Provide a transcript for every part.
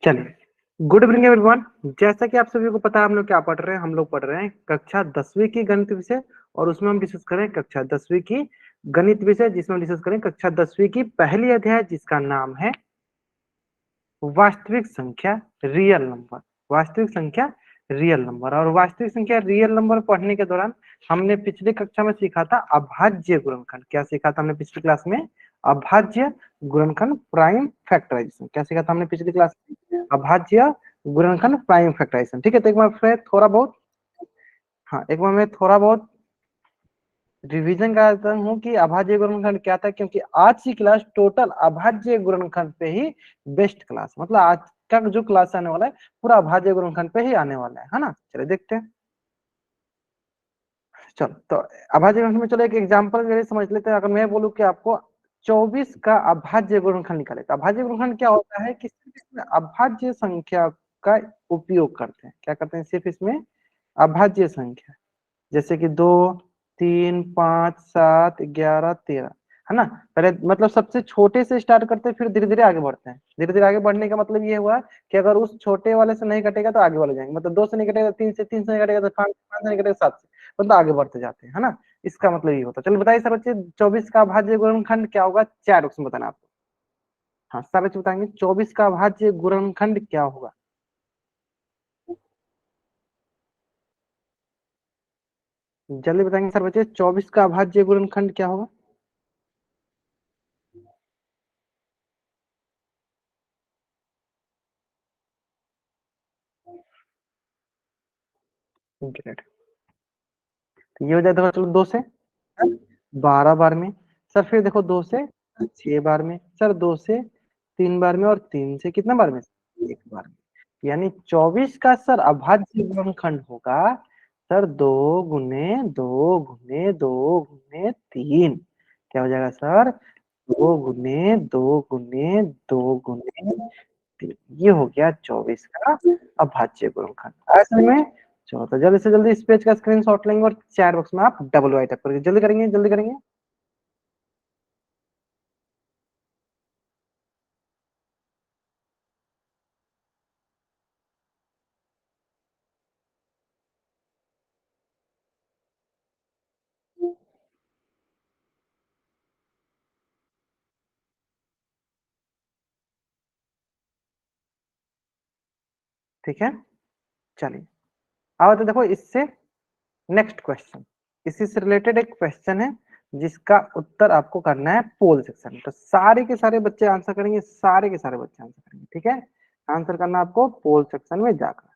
चलिए, good evening everyone. जैसा कि आप सभी को पता है हम लोग क्या पढ़ रहे हैं, हम लोग पढ़ रहे हैं कक्षा 10वीं की गणित विषय। और उसमें हम डिस्कस करें कक्षा 10वीं की गणित विषय, जिसमें हम डिस्कस करें कक्षा 10वीं की पहली अध्याय, जिसका नाम है वास्तविक संख्या रियल नंबर। वास्तविक संख्या रियल नंबर। और वास्तविक संख्या रियल नंबर पढ़ने के दौरान हमने पिछली कक्षा में सीखा था अभाज्य गुणनखंड। क्या सीखा था हमने पिछली क्लास में? अभाज्य गुणनखंड प्राइम फैक्टराइजेशन। क्या सीखा था हमने पिछली क्लास में? अभाज्य गुणनखंड प्राइम फैक्टराइजेशन। ठीक है, तो एक बार फिर थोड़ा बहुत, हाँ एक बार मैं थोड़ा बहुत रिवीजन कराता हूँ कि अभाज्य गुणनखंड क्या था, क्योंकि आज की क्लास टोटल अभाज्य गुणनखंड पे ही बेस्ट क्लास, मतलब आज का जो क्लास आने वाला है पूरा अभाज्य गुणनखंड पे ही आने वाला है ना। चलिए देखते हैं। चलो तो अभाज्य गुणनखंड में चलो एक एग्जांपल जरिए समझ लेते हैं। अगर मैं बोलूं कि आपको 24 का अभाज्य गुणनखंड निकाले, तो अभाज्य गुणनखंड क्या होता है कि सिर्फ इसमें अभाज्य संख्या का उपयोग करते हैं। क्या करते हैं? सिर्फ इसमें अभाज्य संख्या, जैसे कि 2, 3, 5, 7, 11, 13, है ना। पहले मतलब सबसे छोटे से स्टार्ट करते हैं, फिर धीरे धीरे आगे बढ़ते हैं। धीरे धीरे आगे बढ़ने का मतलब ये हुआ कि अगर उस छोटे वाले से नहीं कटेगा तो आगे वाले जाएंगे, मतलब 2 से नहीं कटेगा, 3 से, 3 से नहीं कटेगा तो 5, 5 से नहीं कटेगा 7 से, मतलब आगे बढ़ते जाते हैं, है ना। इसका मतलब ये होता है। चलो बताइए सर बच्चे, 24 का अभाज्य गुणनखंड क्या होगा? 4 ऑप्शन बताना आपको। हाँ सर बच्चे बताएंगे 24 का अभाज्य गुणनखंड क्या होगा? जल्दी बताएंगे सर बच्चे, 24 का अभाज्य गुणनखंड क्या होगा? ग्रेट। ये हो जाए, देखो चलो 2 से 12 बार में। सर फिर देखो 2 से 6 बार में। सर 2 से 3 बार में। और 3 से कितना बार में? 1 बार में। यानी 24 का सर अभाज्य गुणनखंड होगा सर 2 गुने 2 गुने 2 गुने 3। क्या हो जाएगा सर? 2 गुने 2 गुने 2 गुने 3। ये हो गया 24 का अभाज्य गुणनखंड। ऐसे में चलो तो जल्दी से जल्दी इस पेज का स्क्रीनशॉट लेंगे और चैट बॉक्स में आप डबल वाई तक करेंगे। जल्दी करेंगे, जल्दी करेंगे। ठीक है, चलिए अब तो देखो इससे नेक्स्ट क्वेश्चन, इसी से रिलेटेड एक क्वेश्चन है जिसका उत्तर आपको करना है पोल सेक्शन। तो सारे के सारे बच्चे आंसर करेंगे, सारे के सारे बच्चे आंसर करेंगे। ठीक है, आंसर करना आपको पोल सेक्शन में जाकर।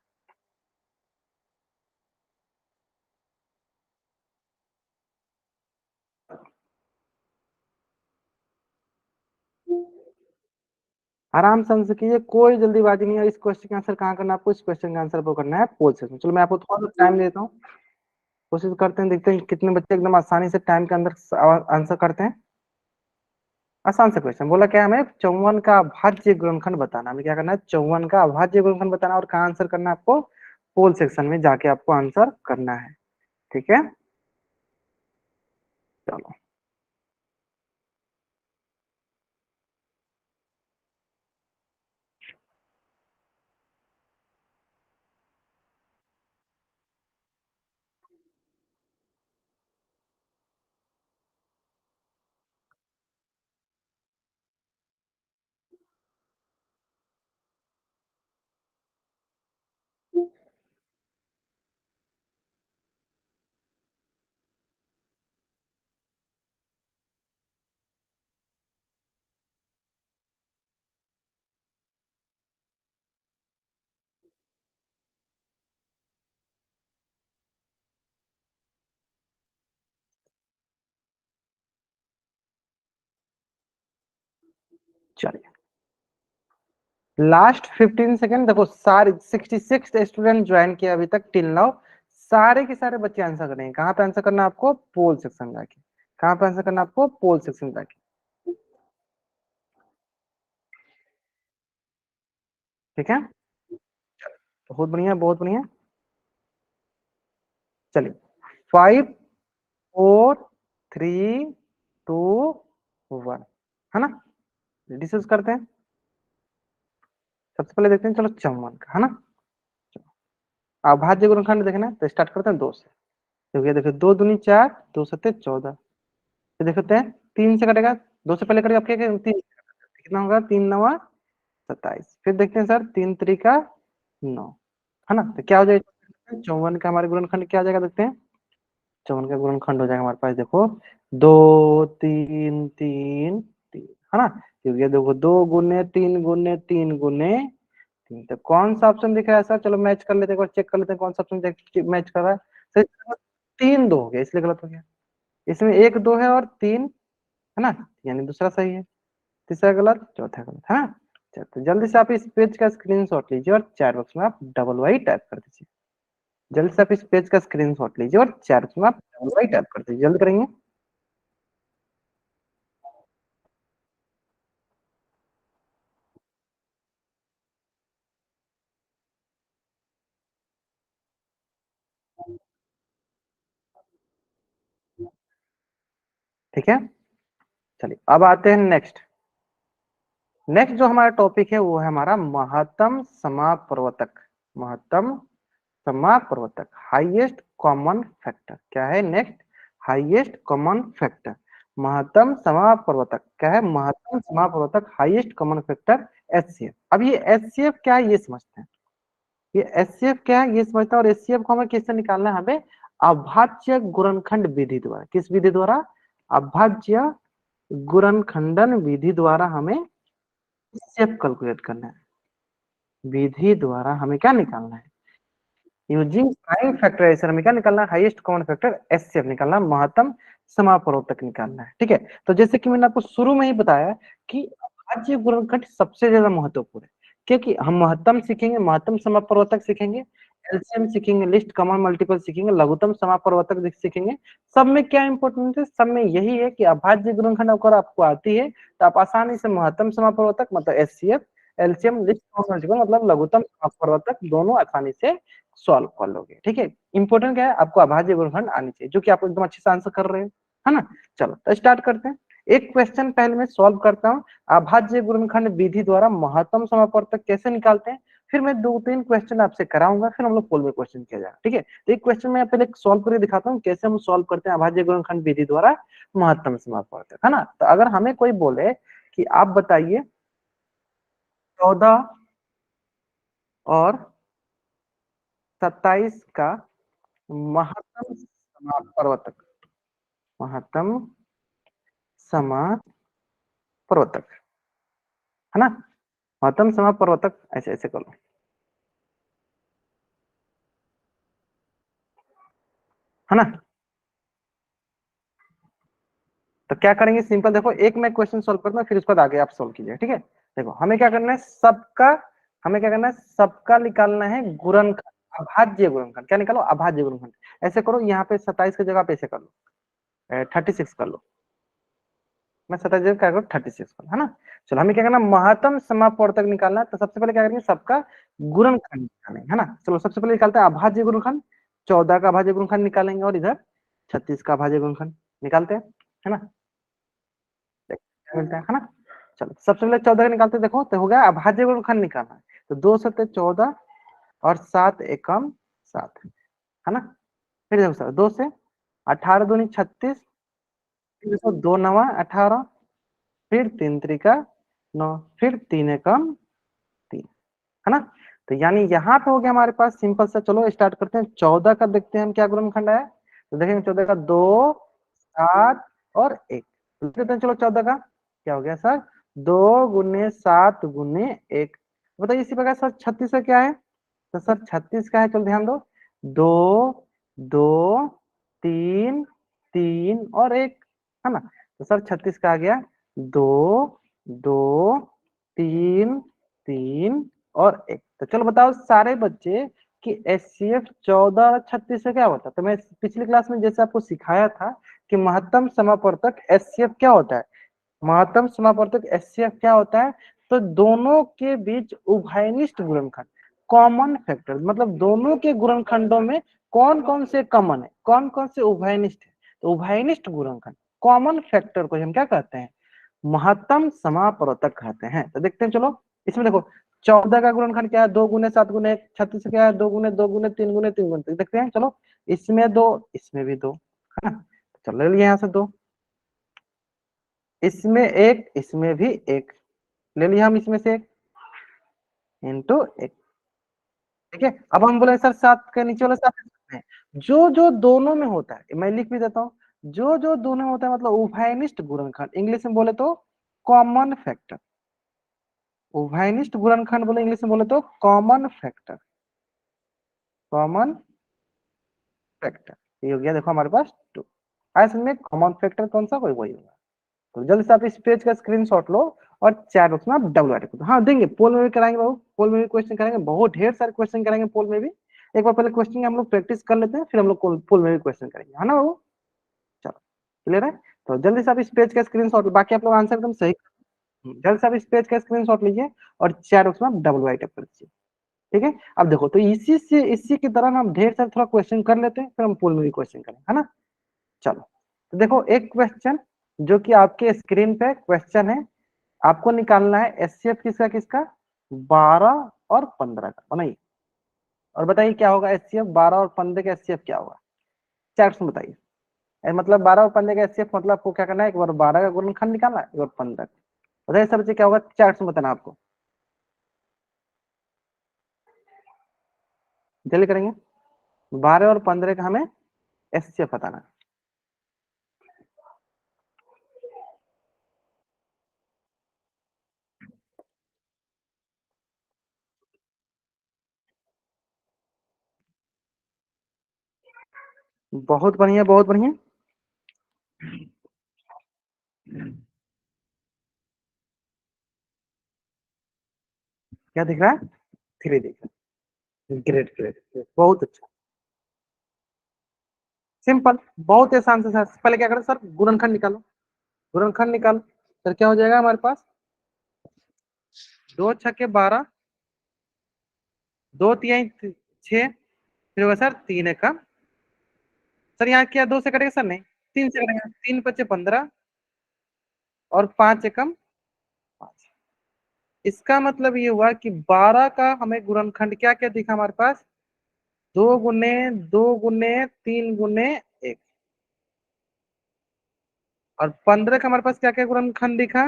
आराम से आंसर कीजिए, कोई जल्दीबाजी नहीं है। इस क्वेश्चन का आंसर कहाँ करना है आपको? इस क्वेश्चन का आंसर आपको करना है पोल सेक्शन। चलो मैं आपको थोड़ा सा टाइम देता हूँ, कोशिश करते हैं, देखते हैं कितने बच्चे एकदम आसानी से टाइम के अंदर आंसर करते हैं। आसान सा क्वेश्चन बोला, क्या हमें 54 का अभाज्य गुणनखंड बताना। हमें क्या करना है? 54 का अभाज्य गुणनखंड बताना। और कहाँ आंसर करना है आपको? पोल सेक्शन में जाके आपको आंसर करना है। ठीक है, चलो चलिए, लास्ट 15 सेकेंड। देखो सारे 66 स्टूडेंट ज्वाइन किया अभी तक टिल नाउ। सारे के सारे बच्चे आंसर करेंगे। कहाँ पे आंसर करना है आपको? पोल सेक्शन जाके। कहाँ पे आंसर करना है आपको? पोल सेक्शन जाके। ठीक है, बहुत बढ़िया, बहुत बढ़िया। चलिए, 5, 4, 3, 2, 1, है ना। डिस्कस करते हैं। सबसे पहले देखते हैं चलो 54 का, है ना। अभाज्य गुणनखंड देखना है तो स्टार्ट करते हैं 2 से। तो ये देखो 2 दूनी 4, 2 सत्ते 14। तो देखते हैं 3 से कटेगा, 2 से पहले कटेगा, आपके 3 कितना होगा, 3 नवा 27। फिर देखते हैं सर 3 त्रिका 9, है ना। तो क्या हो जाएगा 54 का हमारे गुणनखंड क्या आ जाएगा, देखते हैं 54 का गुणनखंड हो जाएगा हमारे पास, देखो 2 3 3 3, है ना। क्योंकि ये देखो 2 गुने 3 गुने 3 गुने 3, तो कौन सा ऑप्शन दिख रहा है सर, चलो मैच कर लेते हैं, एक बार चेक कर लेते हैं कौन सा ऑप्शन मैच कर रहा है। सर 3 2 हो गया, इसलिए गलत हो गया। इसमें 1 2 है और 3, है ना, यानी दूसरा सही है, तीसरा गलत, चौथा गलत, है ना। चलो तो जल्दी से आप इस पेज का स्क्रीनशॉट लीजिए और चैट बॉक्स में आप डबल वाई टाइप कर दीजिए। जल्दी से आप इस पेज का स्क्रीनशॉट लीजिए और चैट बॉक्स में आप डबल वाई टाइप कर दीजिए, जल्दी करेंगे। ठीक है, चलिए अब आते हैं नेक्स्ट। नेक्स्ट जो हमारा टॉपिक है वो है हमारा महत्तम समापवर्तक। महत्तम समापवर्तक, हाईएस्ट कॉमन फैक्टर क्या है नेक्स्ट, हाईएस्ट कॉमन फैक्टर। महत्तम समापवर्तक क्या है, महत्तम समापवर्तक हाईएस्ट कॉमन फैक्टर एचसीएफ। अब ये एचसीएफ क्या है ये समझते हैं। ये एचसीएफ क्या है ये समझते हैं, और एचसीएफ को हमें किससे निकालना है, हमें अभाज्य गुणनखंड विधि द्वारा। किस विधि द्वारा, अभाज्य गुणनखंडन विधि द्वारा हमें एचसीएफ कैलकुलेट करना है। विधि द्वारा हमें क्या निकालना है, यूजिंग प्राइम फैक्टराइजेशन हमें क्या निकालना है, हाईएस्ट कॉमन फैक्टर एचसीएफ निकालना है, महत्तम समापवर्तक निकालना है। ठीक है, तो जैसे कि मैंने आपको शुरू में ही बताया कि अभाज्य गुणनखंड सबसे ज्यादा महत्वपूर्ण है, क्योंकि हम महत्तम सीखेंगे, महत्तम समापवर्तक सीखेंगे, एलसीएम सीखेंगे, लिस्ट कॉमन मल्टीपल सीखेंगे, लघुत्तम समापवर्तक सीखेंगे। सब में क्या इंपॉर्टेंट है, सब में यही है कि अभाज्य गुणनखंड अगर आपको आती है तो आप आसानी से महत्तम समापवर्तक मतलब HCF, LCM, list common multiple मतलब लघुत्तम समापवर्तक दोनों आसानी से सॉल्व कर लोगे। ठीक है, इंपॉर्टेंट क्या है, आपको अभाज्य गुणनखंड आनी चाहिए, जो कि आप एकदम अच्छे से आंसर कर रहे हो, है ना। चलो तो स्टार्ट करते हैं। एक क्वेश्चन पहले मैं सॉल्व करता हूँ, अभाज्य गुणनखंड विधि द्वारा महत्तम समापवर्तक कैसे निकालते हैं। फिर मैं 2-3 क्वेश्चन आपसे कराऊंगा, फिर हम लोग पोल में क्वेश्चन किया जाएगा। ठीक है, तो एक क्वेश्चन मैं पहले सॉल्व करके दिखाता हूँ कैसे हम सॉल्व करते हैं अभाज्य गुणनखंड विधि द्वारा महत्तम समापवर्तक, है ना। तो अगर हमें कोई बोले कि आप बताइए 14 और 27 का महत्तम समापवर्तक, महत्तम समापवर्तक, है ना। महत्तम समापवर्तक ऐसे ऐसे कर लो, है ना। तो क्या करेंगे सिंपल, देखो एक मैं क्वेश्चन सॉल्व करता हूँ फिर उसके बाद आगे आप सॉल्व कीजिए। ठीक है, देखो हमें क्या करना है, सबका, हमें क्या करना है, सबका निकालना है गुणनखंड, अभाज्य गुणनखंड। क्या निकालो, अभाज्य गुणनखंड। ऐसे करो, यहाँ पे 27 की जगह पे ऐसे कर लो, 36 कर लो। मैं 27 जगह क्या करो 36 कर लो, है ना। चलो हमें क्या करना, महत्तम समापवर्तक निकालना है, तो सबसे पहले क्या करेंगे, सबका गुणनखंड निकालेंगे, है ना। चलो सबसे पहले निकालते हैं अभाज्य गुणनखंड, 14 का अभाज्य गुणनखंड निकालेंगे और इधर 36 का अभाज्य गुणनखंड निकालते हैं, है ना। क्या मिलता है ना। चलो सबसे पहले 14 का निकालते हैं, देखो तो हो गया, अभाज्य गुणनखंड निकालना है तो 2 सत्ते 14 और 7 एकम 7, है ना। फिर देखो सर 2 से 18 दूनी 36, फिर देखो 2 नवा 18, फिर 3 त्रिका 9, फिर 3 एकम 3, है ना। तो यानी यहाँ पे हो गया हमारे पास सिंपल सा। चलो स्टार्ट करते हैं, 14 का देखते हैं हम क्या गुणनखंड है। तो देखेंगे 14 का 2 7 और 1, देखते हैं। चलो 14 का क्या हो गया सर, 2 गुने 7 गुने 1। बताइए इसी प्रकार सर 36 का क्या है, तो सर 36 का है, चलो ध्यान दो, 2 2 3 3 और 1, है ना। तो सर 36 का आ गया 2 2 3 3 और 1। तो चलो बताओ सारे बच्चे कि एचसीएफ 14 और 36 से क्या होता है। तो मैं पिछली क्लास में जैसे आपको सिखाया था कि महत्तम समापवर्तक एचसीएफ क्या होता है, महत्तम समापवर्तक एचसीएफ क्या होता है, तो दोनों के बीच उभयनिष्ठ गुणनखंड, कॉमन फैक्टर, मतलब दोनों के गुणनखंडों में कौन कौन से कॉमन है, कौन कौन से उभयनिष्ठ है। तो उभयनिष्ठ गुणनखंड, कॉमन फैक्टर को हम क्या कहते हैं, महत्तम समापवर्तक कहते हैं। तो देखते हैं, चलो इसमें देखो 14 का गुणनखंड क्या है, 2 गुने 7 गुने 1। 36 क्या है, 2 गुने 2 गुने 3 गुने 3 गुने। देखते हैं, चलो इसमें 2, इसमें भी 2, है ना। चलो ले लिया यहाँ से 2, इसमें 1, इसमें भी 1, ले लिया हम इसमें से 1 इंटू 1। ठीक है, अब हम बोले सर 7 के नीचे वाला 7 है, जो जो दोनों में होता है, मैं लिख भी देता हूँ, जो जो दोनों में होता है मतलब उभयनिष्ठ गुणनखंड, इंग्लिश में बोले तो कॉमन फैक्टर। उभयनिष्ठ गुणनखंड बोले इंग्लिश में बोले तो कॉमन फैक्टर, कॉमन फैक्टर। ये हो गया, देखो हमारे पास 2। ऐसे में कॉमन फैक्टर कौन सा, कोई वही होगा। तो जल्दी से आप इस पेज का स्क्रीनशॉट लो और चैट बॉक्स में आप डबल ऐड करो। हाँ देंगे, पोल में भी कराएंगे बाबू, पोल में भी क्वेश्चन करेंगे, बहुत ढेर सारे क्वेश्चन करेंगे पोल में भी। एक बार पहले क्वेश्चन हम लोग प्रैक्टिस कर लेते हैं, फिर हम लोग पोल में भी क्वेश्चन करेंगे, है ना बाबू। चलो क्लियर है, तो जल्दी से आप इस पेज का स्क्रीनशॉट, बाकी आप लोग आंसर एकदम सही। जल्दी से आप इस पेज का स्क्रीनशॉट लीजिए और चैट बॉक्स में आप डबल राइट कर दीजिए। ठीक है, अब देखो तो इसी की तरह हम ढेर सारे थोड़ा क्वेश्चन कर लेते हैं, फिर हम पोल में भी क्वेश्चन करेंगे, है ना। चलो तो देखो एक क्वेश्चन जो कि आपके स्क्रीन पे क्वेश्चन है, आपको निकालना है एचसीएफ किसका किसका, 12 और 15 का बनाइए, और बताइए क्या होगा एचसीएफ 12 और 15 का एचसीएफ क्या होगा, चैट में बताइए। मतलब 12 और 15 का एचसीएफ मतलब आपको क्या करना है, एक बार 12 का गुणनखंड निकालना है, एक बार 15 का। बताइए सब बच्चे क्या होगा, चैट में बताना आपको, जल्दी करेंगे। 12 और 15 का हमें एचसीएफ बताना है। बहुत बढ़िया, बहुत बढ़िया। क्या दिख रहा है, 3 दिख रहा है, ग्रेट ग्रेट ग्रेट, बहुत अच्छा, सिंपल, बहुत आसान से। सर पहले क्या करें सर, गुणनखंड निकालो, गुणनखंड निकालो। सर क्या हो जाएगा हमारे पास, 2 छक्के 12, 2 तिहाई 6, फिर होगा सर 3 एकम, सर यहाँ क्या 2 से कटेगा सर, नहीं 3 से कटेगा, 3 पच्चे 15 और 5 एकम 5। इसका मतलब ये हुआ कि 12 का हमें गुणनखंड क्या क्या दिखा हमारे पास, 2 गुने 2 गुने 3 गुने 1, और 15 का हमारे पास क्या क्या गुणनखंड दिखा,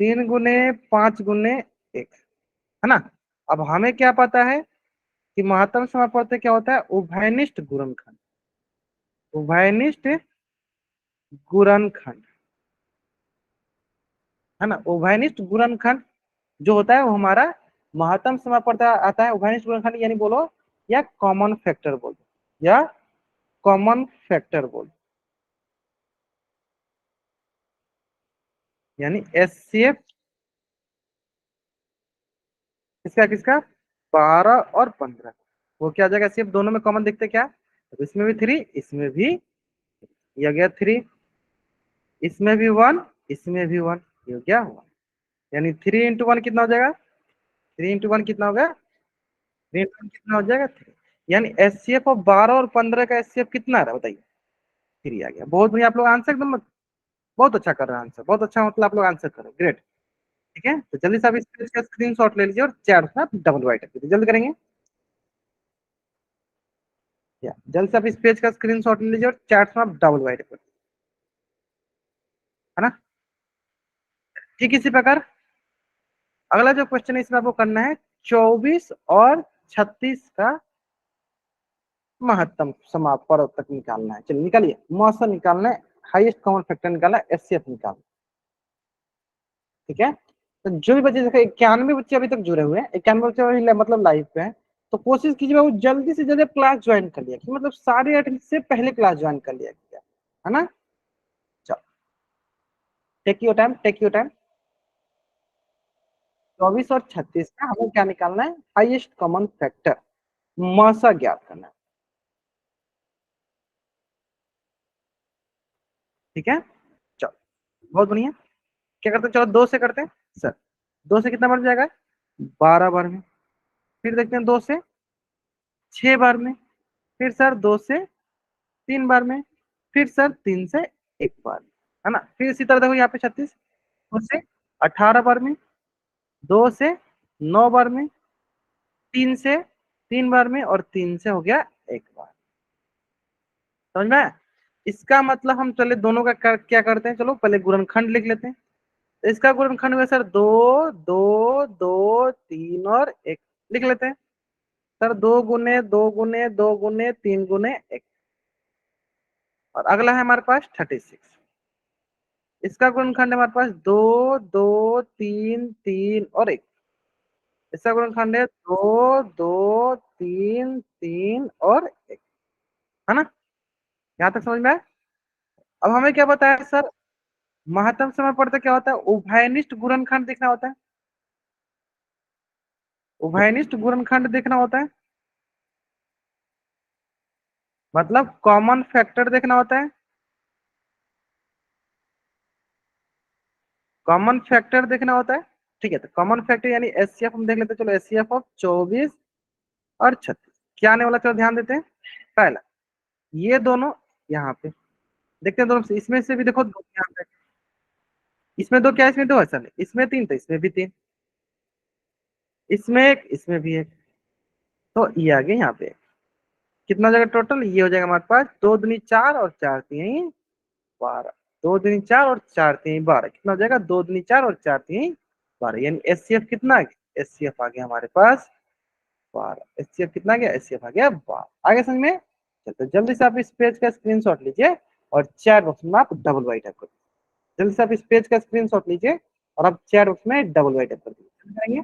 3 गुने 5 गुने 1, है ना। अब हमें क्या पता है कि महत्तम समापवर्त क्या होता है, उभयनिष्ठ गुणनखंड, उभयनिष्ठ गुणनखंड, है ना। उभयनिष्ठ गुणनखंड जो होता है वो हमारा महत्तम समापवर्त आता है, उभयनिष्ठ गुणनखंड यानी बोलो या कॉमन फैक्टर बोलो, या कॉमन फैक्टर बोलो, यानी एचसीएफ किसका किसका, 12 और 15, वो क्या आ जाएगा एचसीएफ, दोनों में कॉमन देखते क्या, तो इसमें भी 3, इसमें भी, ये गया 3, इसमें भी 1, इसमें भी 1, ये हो गया 1, यानी 3 × 1 कितना हो जाएगा, 3 × 1 कितना हो गया, 3 × 1 कितना हो जाएगा 3, यानी एचसीएफ ऑफ 12 और 15 का एचसीएफ कितना है बताइए, 3 आ गया। बहुत बढ़िया, आप लोग आंसर एकदम बहुत अच्छा कर रहे हैं, आंसर बहुत अच्छा, मतलब आप लोग आंसर करो, ग्रेट। ठीक है, तो जल्दी से आप इस पेज का स्क्रीनशॉट ले लीजिए और चैट में डबल राइट कर दीजिए, जल्दी करेंगे। या जल्द से आप इस पेज का स्क्रीनशॉट ले लीजिए और चैट में आप डबल राइट कर, है ना। ठीक इसी प्रकार अगला जो क्वेश्चन है इसमें आपको करना है 24 और 36 का महत्तम समापवर्त तक निकालना है। चलिए निकालिए, मौसम निकालना है, हाईएस्ट कॉमन फैक्टर निकालना है, एचसीएफ निकालना। ठीक है, तो जो भी बच्चे देखो 91 बच्चे अभी तक जुड़े हुए हैं, 91 बच्चे अभी मतलब लाइव पे हैं, तो कोशिश कीजिए वो जल्दी से जल्दी क्लास ज्वाइन कर लिया, मतलब 8:30 से पहले क्लास ज्वाइन कर लिया गया, है ना। चलो take your time, take your time. 24 और 36 का हमें क्या निकालना है, हाईएस्ट कॉमन फैक्टर, मौसा ज्ञात करना है। ठीक है, चलो बहुत बढ़िया। क्या करते हैं, चलो 2 से करते हैं सर, 2 से कितना बढ़ जाएगा, 12 बार में, फिर देखते हैं 2 से 6 बार में, फिर सर 2 से 3 बार में, फिर सर 3 से 1 बार में, है ना। फिर इसी तरह देखो यहाँ पे 36, 2 से 18 बार में, 2 से 9 बार में, 3 से 3 बार में, और 3 से हो गया 1 बार। समझ में आया? इसका मतलब हम चले दोनों का क्या करते हैं, चलो पहले गुणनखंड लिख लेते हैं। तो इसका गुणनखंड हुआ सर 2 2 2 3 और 1, लिख लेते हैं सर। 2 गुने 2 गुने 2 गुने 3 गुने 1, और अगला है हमारे पास 36। इसका गुणनखंड है हमारे पास 2 2 3 3 और 1। इसका गुणनखंड है 2 2 3 3 और 1, है ना? यहाँ तक समझ में आया? अब हमें क्या बताया सर, महत्तम समय पढ़ते क्या होता है, उभयनिष्ठ गुणनखंड देखना होता है। उभयनिष्ठ गुणनखंड देखना होता है, मतलब कॉमन फैक्टर देखना होता है। कॉमन फैक्टर देखना होता है, ठीक है। तो कॉमन फैक्टर यानी एचसीएफ हम देख लेते हैं। चलो एचसीएफ ऑफ 24 और 36 क्या आने वाला, चलो ध्यान देते हैं। पहला, ये दोनों यहाँ पे देखते हैं, दोनों से इसमें से भी देखो दो यहाँ पे, इसमें दो क्या, इसमें दो, ऐसा नहीं, इसमें 3 तो इसमें भी 3, इसमें 1 इसमें भी 1, तो ये आ गया यहाँ पे। कितना हो जाएगा टोटल, ये हो जाएगा हमारे पास 2 दूनी 4 और 4 3 12। 2 दूनी 4 और 4 3 12, कितना हो जाएगा 2 दूनी 4 और 4 3 12, यानी एचसीएफ कितना आ गया, एचसीएफ आ गया हमारे पास 12। एचसीएफ कितना आ गया, एचसीएफ आ गया 12। आगे समझ में? चलते जल्दी से आप इस पेज का स्क्रीनशॉट लीजिए और चैट बॉक्स में आप डबल वाई टाइप कर दीजिए। जल्दी से आप इस पेज का स्क्रीनशॉट लीजिए और आप चैट बॉक्स में डबल वाई टाइप कर दीजिए।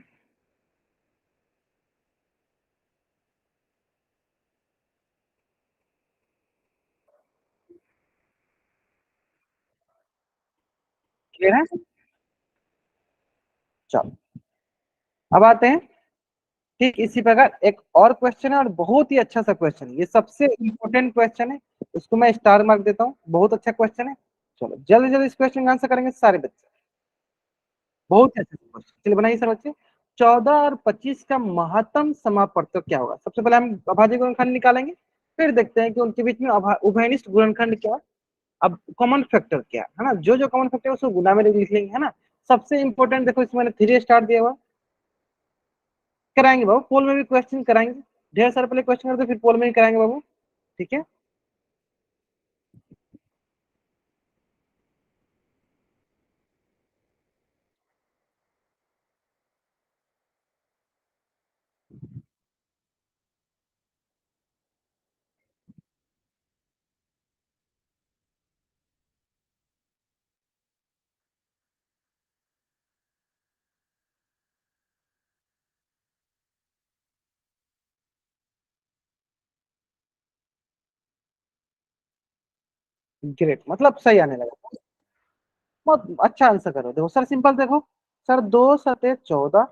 क्लियर है? चलो अब आते हैं, ठीक इसी प्रकार एक और क्वेश्चन है, और बहुत ही अच्छा सा क्वेश्चन है, ये सबसे इंपॉर्टेंट क्वेश्चन है। इसको मैं स्टार मार्क देता हूँ, बहुत अच्छा क्वेश्चन है। चलो जल्दी जल्दी इस क्वेश्चन का आंसर करेंगे सारे बच्चे, बहुत ही अच्छा क्वेश्चन। चलिए बनाइए सर बच्चे। 14 और 25 का महत्तम समापवर्तक क्या होगा? सबसे पहले हम अभाज्य गुणनखंड निकालेंगे, फिर देखते हैं कि उनके बीच में उभयनिष्ठ गुणनखंड क्या है। अब कॉमन फैक्टर क्या है ना, जो जो कॉमन फैक्टर है उसको गुना में लिख लेंगे, है ना। सबसे इंपॉर्टेंट देखो, इसमें मैंने 3 स्टार दिया हुआ, कराएंगे बाबू, पोल में भी क्वेश्चन कराएंगे। ढेर सारे पहले क्वेश्चन करते फिर पोल में भी कराएंगे बाबू, ठीक है। ग्रेट, मतलब सही आने लगा, बहुत अच्छा आंसर करो। देखो सर सिंपल, देखो सर 2 7 14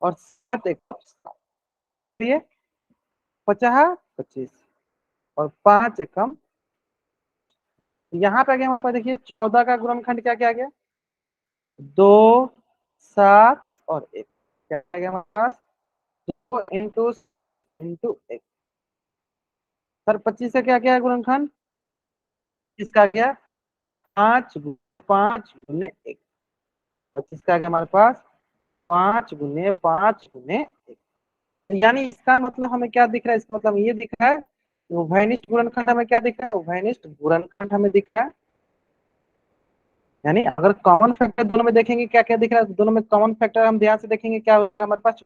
और 7 1 ये 50 25 और 5 एकम, यहाँ पे आ गया हमारे पास, देखिए 14 का गुणनखंड क्या क्या आ गया, 2 7 और 1, क्या आ गया हमारे पास, 2 इंटू 1। सर 25 से क्या क्या है गुणनखंड, इसका आ गया 5 5 गुने 1। 25 का आ गया हमारे पास 5 गुने 5 गुने 1, यानी इसका मतलब हमें क्या दिख रहा है, इसका मतलब ये दिख रहा है, उभयनिष्ठ गुणनखंड हमें क्या दिख रहा है, उभयनिष्ठ गुणनखंड हमें दिख रहा है। यानी अगर कॉमन फैक्टर दोनों में देखेंगे क्या क्या दिख रहा है, दोनों में कॉमन फैक्टर हम ध्यान से देखेंगे क्या होगा हमारे पास,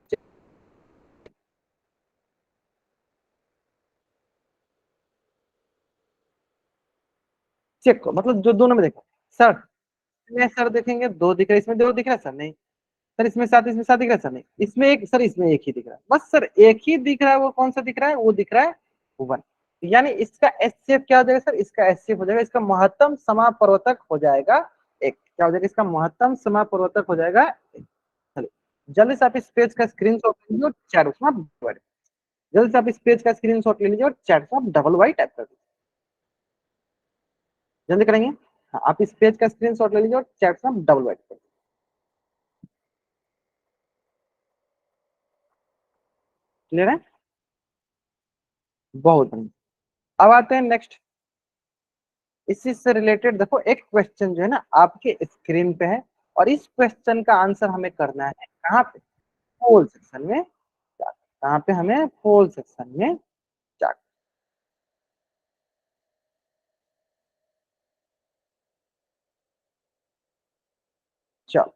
चेक को मतलब जो दोनों में देखो सर, इसमें सर देखेंगे 2 दिख रहा है, इसमें 2 दिख रहा है सर, नहीं सर, इसमें 7 इसमें 7 दिख रहा है सर, नहीं इसमें 1 सर, इसमें 1 ही दिख रहा है, बस सर 1 ही दिख रहा है। वो कौन सा दिख रहा है, वो दिख रहा है 1। यानी इसका एचसीएफ क्या हो जाएगा सर, इसका एचसीएफ हो जाएगा, इसका महत्तम समापवर्तक हो जाएगा 1। क्या हो जाएगा, इसका महत्तम समापवर्तक हो जाएगा 1। चलिए जल्दी से आप इस पेज का स्क्रीनशॉट लीजिए और चैट बॉक्स में जल्दी से आप इस पेज का स्क्रीनशॉट ले लीजिए और चैट में आप डबल वाई टाइप कर दीजिए, जल्दी करेंगे। हाँ, आप इस पेज का स्क्रीनशॉट ले लीजिए और चैट में आप डबल वाई कर दीजिए। क्लियर है? बहुत बढ़िया। अब आते हैं नेक्स्ट, इसी से रिलेटेड देखो एक क्वेश्चन जो है ना आपके स्क्रीन पे है, और इस क्वेश्चन का आंसर हमें करना है कहाँ पे, पोल सेक्शन में जाकर। कहाँ पे, हमें पोल सेक्शन में जाकर। चलो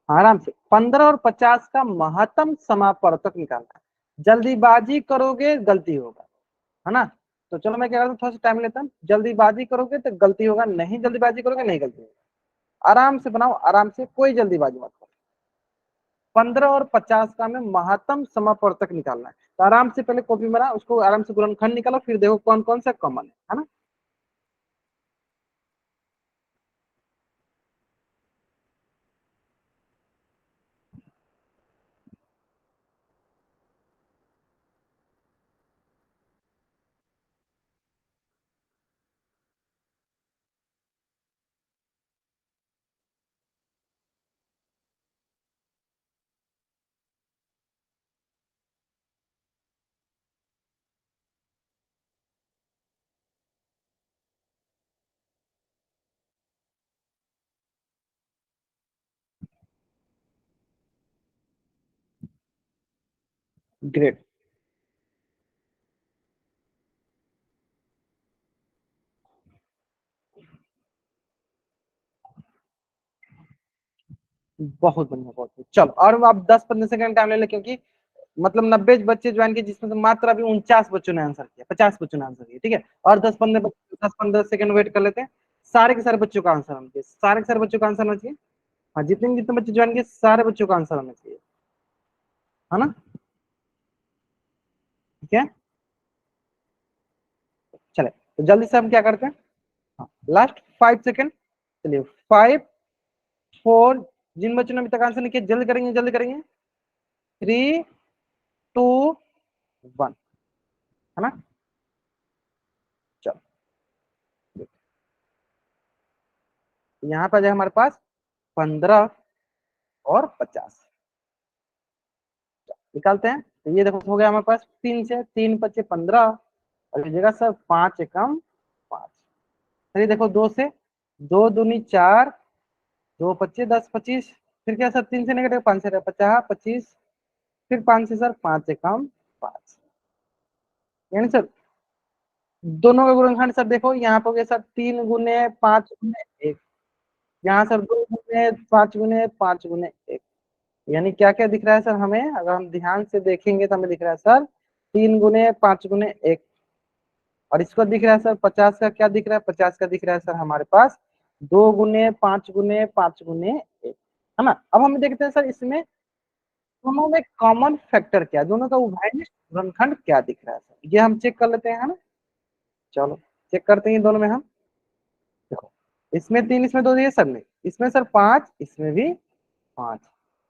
आराम से 15 और 50 का महत्तम समापवर्तक निकालना है। जल्दीबाजी करोगे गलती होगा, है ना। तो चलो मैं क्या करता हूँ, थोड़ा सा टाइम लेता हूँ। जल्दीबाजी करोगे तो गलती होगा, नहीं जल्दीबाजी करोगे नहीं गलती होगा। आराम से बनाओ, आराम से, कोई जल्दीबाजी मत करो। 15 और 50 का हमें महत्तम समापवर्तक निकालना है। तो आराम से पहले कॉपी बना, उसको आराम से गुणनखंड निकालो, फिर देखो कौन कौन सा कॉमन है ना। ग्रेट, बहुत बढ़िया, बहुत बढ़िया। चलो और आप 10-15 सेकंड टाइम ले ले, क्योंकि मतलब 90 बच्चे ज्वाइन किए, जिसमें से मात्र अभी 49 बच्चों ने आंसर किया, 50 बच्चों ने आंसर किया, ठीक है। और 10-15 सेकंड वेट कर लेते हैं। सारे के सारे बच्चों का आंसर होना चाहिए, सारे के सारे बच्चों का आंसर होना चाहिए। हाँ, जितने जितने बच्चे ज्वाइन किए सारे बच्चों का आंसर होना चाहिए, है ना। ठीक है, चले तो जल्दी से हम क्या करते हैं। हाँ, लास्ट 5 सेकंड। चलिए, 5, 4, जिन बच्चों ने अभी तक आंसर नहीं किया जल्दी करेंगे, जल्दी करेंगे। 3, 2, 1, है ना। चलो, यहाँ पर जाए हमारे पास 15 और 50 निकालते हैं। तो ये देखो हो गया हमारे पास 3 से 3 × 5 = 15, और ये जगह सर 5 × 5। चलिए देखो 2 से, 2 दूनी 4, 2 × 5 = 10, 25। फिर क्या सर 3 से निकलेगा, 5 से 50, 25। फिर 5 से सर 5 × 5, यानी सर दोनों का गुणनखंड सर देखो यहाँ पे हो गया सर 3 × 5 × 1। यहाँ सर 2 × 5 × 5 × 1। यानी क्या क्या दिख रहा है सर हमें, अगर हम ध्यान से देखेंगे तो हमें दिख रहा है सर 3 × 5 × 1। और इसको दिख रहा है सर 50 का क्या दिख रहा है, 50 का दिख रहा है सर हमारे पास 2 × 5 × 5 × 1, है ना। अब हम देखते हैं सर इसमें दोनों में कॉमन फैक्टर क्या है, दोनों का उभयनिष्ठ गुणनखंड क्या दिख रहा है सर, ये हम चेक कर लेते हैं, है ना। चलो चेक करते हैं दोनों में हम। देखो इसमें 3, इसमें 2 दिए सर ने, इसमें सर 5, इसमें भी 5,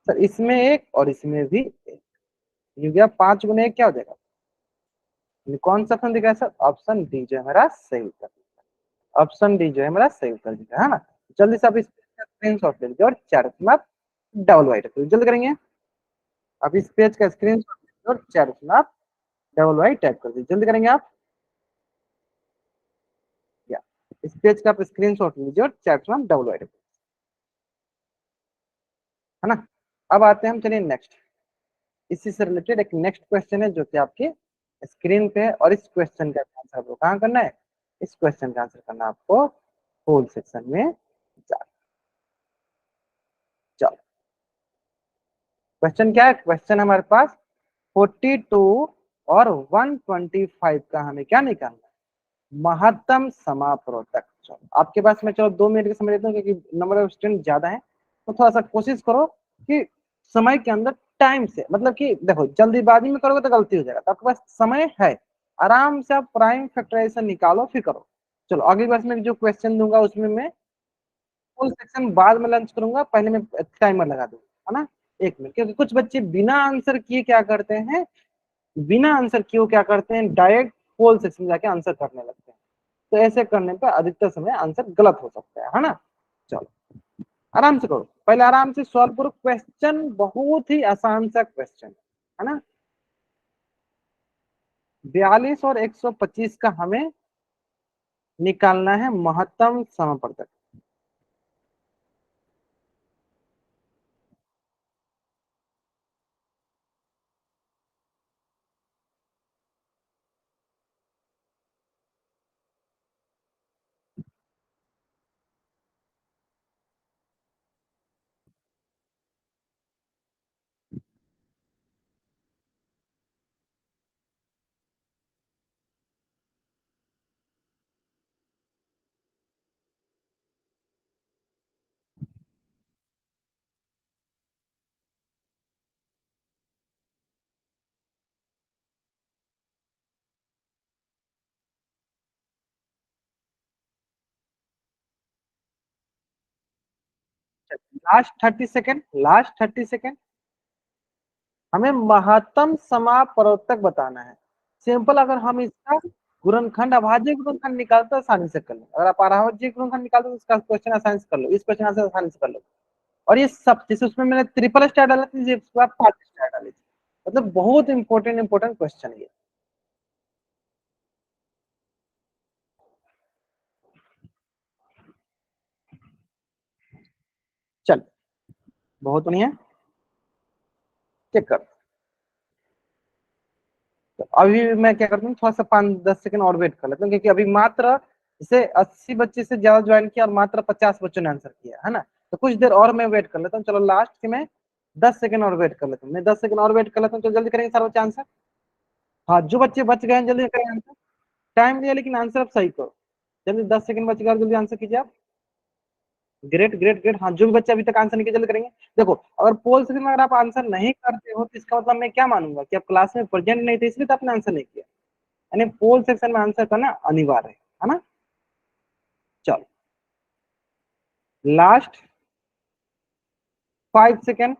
सर इसमें 1 और इसमें भी 1। ये हो गया 5 × 1 क्या हो जाएगा, कौन सा ऑप्शन दिख रहा है सर, ऑप्शन डी जो है मेरा सही उत्तर, ऑप्शन डी जो है मेरा सही उत्तर दिख रहा है ना। जल्दी से आप इस स्क्रीनशॉट ले लीजिए और चैट में आप डबल वाइट जल्दी करेंगे। आप इस पेज का स्क्रीनशॉट लीजिए और चैट में आप डबल वाइट टाइप कर दीजिए, जल्दी करेंगे आप। या इस पेज का आप स्क्रीनशॉट लीजिए और चैट में आप डबल वाइट, है ना। अब आते हैं हम, चलिए नेक्स्ट, इसी से रिलेटेड एक नेक्स्ट क्वेश्चन है जो कि आपके स्क्रीन पे है, और इस क्वेश्चन का आंसर आपको कहाँ करना है, इस क्वेश्चन का आंसर करना है आपको होल सेक्शन में जा। चलो क्वेश्चन क्या है, क्वेश्चन हमारे पास 42 और 125 का हमें क्या निकालना है, महत्तम समापवर्तक। चलो आपके पास में, चलो 2 मिनट के समय देता हूँ क्योंकि नंबर ऑफ स्टूडेंट ज्यादा है, तो थोड़ा सा कोशिश करो कि समय के अंदर टाइम से, मतलब कि देखो जल्दीबाजी में करोगे तो गलती हो जाएगा, तो आपके पास समय है, आराम से आप प्राइम फैक्टराइजेशन निकालो फिर करो। चलो अगली बार में जो क्वेश्चन दूंगा उसमें मैं फुल सेक्शन बाद में लंच करूंगा, पहले मैं टाइमर लगा दूंगा, है ना। 1 मिनट, क्योंकि कुछ बच्चे बिना आंसर किए क्या करते हैं, बिना आंसर किए क्या करते हैं, डायरेक्ट फुल सेक्शन जाके आंसर करने लगते हैं। तो ऐसे करने पर अधिकतर समय आंसर गलत हो सकता है ना। चलो आराम से करो, पहले आराम से सॉल्व करो क्वेश्चन, बहुत ही आसान सा क्वेश्चन है ना। 42 और 125 का हमें निकालना है महत्तम समापवर्तक। लास्ट 30 सेकेंड, लास्ट 30 सेकेंड, हमें महत्तम समापवर्तक बताना है। सिंपल, अगर हम इसका गुणनखंड अभाज्य गुणनखंड निकालते तो आसानी से कर लो, अगर आप अभाज्य गुणनखंड निकालते तो इसका क्वेश्चन आसानी से कर लो, इस क्वेश्चन आसानी से कर लो। और ये सब जैसे उसमें मैंने ट्रिपल स्टार डाला था, इसको आप 5 स्टार डाले, मतलब बहुत इंपॉर्टेंट इंपॉर्टेंट क्वेश्चन है। चल, बहुत बढ़िया, चेक कर। तो अभी मैं क्या करता हूँ, थोड़ा सा 5-10 सेकंड और वेट कर लेता हूँ, क्योंकि अभी मात्र जैसे 80 बच्चे से ज्यादा ज्वाइन किया और मात्र 50 बच्चों ने आंसर किया है ना। तो कुछ देर और मैं वेट कर लेता हूँ, चलो लास्ट के मैं 10 सेकंड और वेट कर लेता हूँ, मैं 10 सेकंड और वेट कर लेता हूँ, तो जल्दी करेंगे सारे बच्चे आंसर। हाँ, जो बच्चे बच गए हैं जल्दी करें आंसर, टाइम दिया लेकिन आंसर आप सही करो, जल्दी 10 सेकंड बच गया, जल्दी आंसर कीजिए आप। ग्रेट ग्रेट ग्रेट, हाँ जो भी बच्चे अभी तक आंसर नहीं किए जल्दी करेंगे। देखो, अगर पोल सेकंड में अगर आप आंसर नहीं करते हो तो इसका मतलब मैं क्या मानूंगा कि आप क्लास में प्रेजेंट नहीं थे, इसलिए तो आपने आंसर नहीं किया। यानी पोल सेक्शन में आंसर करना अनिवार्य है ना। चलो, लास्ट 5 सेकेंड,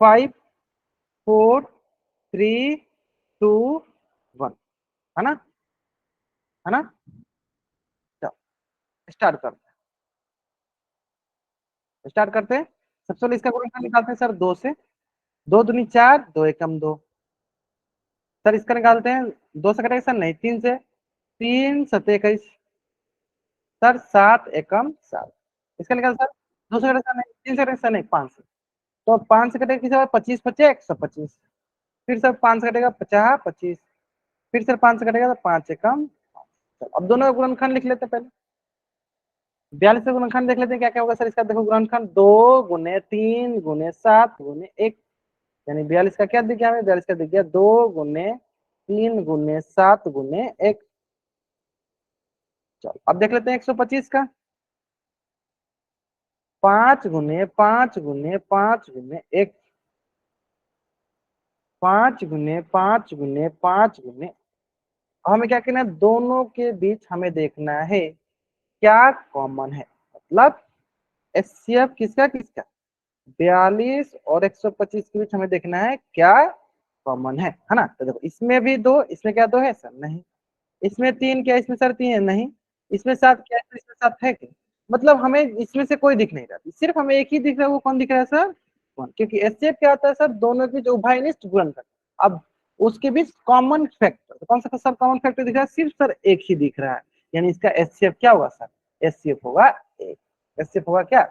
5, 4, 3, 2, 1, है ना, है ना। चलो, स्टार्ट करते हैं, स्टार्ट करते हैं। सबसे पहले इसका गुणनखंड निकालते हैं सर, 2 से। 2 दूनी 4, 2 एकम 2। सर इसका निकालते हैं, 2 से कटेगा सर, नहीं 3 से, 3 7 21। सर 7 एकम 7। इसका निकाल सर, 2 से कटेगा सर, नहीं 3 से कटेगा सर, नहीं 5 से। तो 5 से कटेगा किसी 25 25 125। फिर सर 5 से कटेगा 50 25। फिर सर 5 से कटेगा तो 5 एकम 5। चलो, अब दोनों का गुणनखंड लिख लेते हैं पहले। 42 का गुणनखंड देख लेते हैं क्या क्या होगा सर इसका। देखो गुणनखंड 2 × 3 × 7 × 1, यानी 42 का क्या दिख गया हमें, 42 का दिख गया 2 × 3 × 7 × 1। चलो, अब देख लेते हैं 125 का। 5 × 5 × 5 × 1, 5 × 5 × 5 × हमें क्या करना है, दोनों के बीच हमें देखना है क्या कॉमन है, मतलब एचसीएफ किसका किसका, 42 और 125 के बीच हमें देखना है क्या कॉमन है ना। तो देखो, इसमें भी 2, इसमें क्या 2 है सर, नहीं। इसमें 3 क्या, इसमें सर 3 है, नहीं। इसमें 7 क्या, इसमें 7 है क्या। मतलब हमें इसमें से कोई दिख नहीं रहा, सिर्फ हमें एक ही दिख रहा है, वो कौन दिख रहा है सर, वन। क्योंकि एचसीएफ क्या होता है सर, दोनों के बीच उभयनिष्ठ गुणनखंड। अब उसके बीच कॉमन फैक्टर, तो कौन सा सर कॉमन फैक्टर दिख रहा है, सिर्फ सर एक ही दिख रहा है। यानी इसका एचसीएफ क्या होगा सर, एचसीएफ होगा एक। एचसीएफ होगा क्या।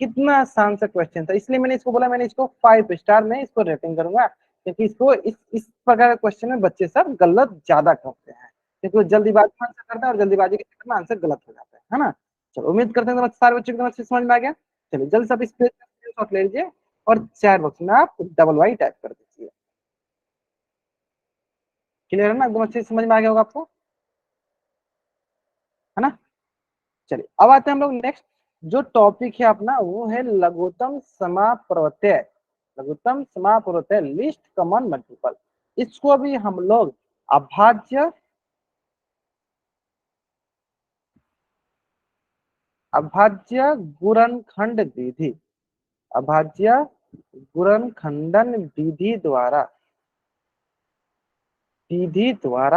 कितना आसान सा क्वेश्चन था, इसलिए मैंने इसको बोला, मैंने इसको 5 स्टार में इसको रेटिंग करूंगा, क्योंकि इसको इस प्रकार के क्वेश्चन में बच्चे सब गलत ज्यादा करते हैं, क्योंकि वो जल्दीबाजी में आंसर करते हैं और जल्दीबाजी के चक्कर में आंसर गलत हो जाता है ना। चलो, उम्मीद करते हैं सारे बच्चों को अच्छे समझ में आ गया। चलिए जल्द से आप इस पेज स्क्रीनशॉट ले लीजिए और चैट बॉक्स में आप डबल वाई टाइप कर दीजिए। क्लियर है ना, एकदम अच्छे से समझ में आ गया होगा आपको, है ना। चलिए, अब आते हैं हम लोग नेक्स्ट, जो टॉपिक है अपना वो है लघुत्तम समापवर्तय। लघुत्तम समापवर्तय, लिस्ट कॉमन मल्टीपल। इसको अभी हम लोग अभाज्य अभाज्य गुणनखंड विधि, अभाज्य गुणनखंडन विधि द्वारा